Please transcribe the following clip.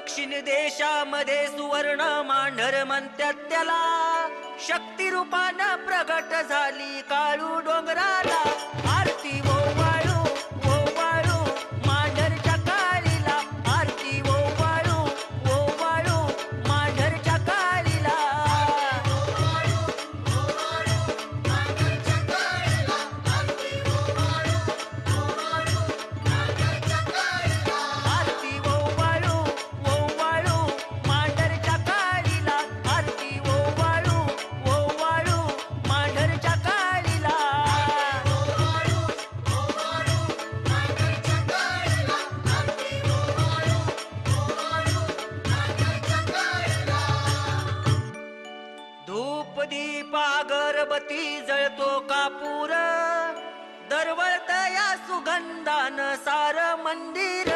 दक्षिण देशामध्ये सुवर्ण मांढर म्हणतात त्याला, शक्ती रूपानं प्रगट झाली काळू डोंगराला. आरती ओवाळू ओवाळू मांढरच्या काळीला, आरती ओवाळू ओवाळू मांढरच्या काळीला. आरती ओवाळू ओवाळू मांढरच्या काळीला, आरती ओवाळू ओवाळू मांढरच्या काळीला. धूप दीप अगरबत्ती जळतो कापूर, दरवळत या सुगंधान सार मंदिर.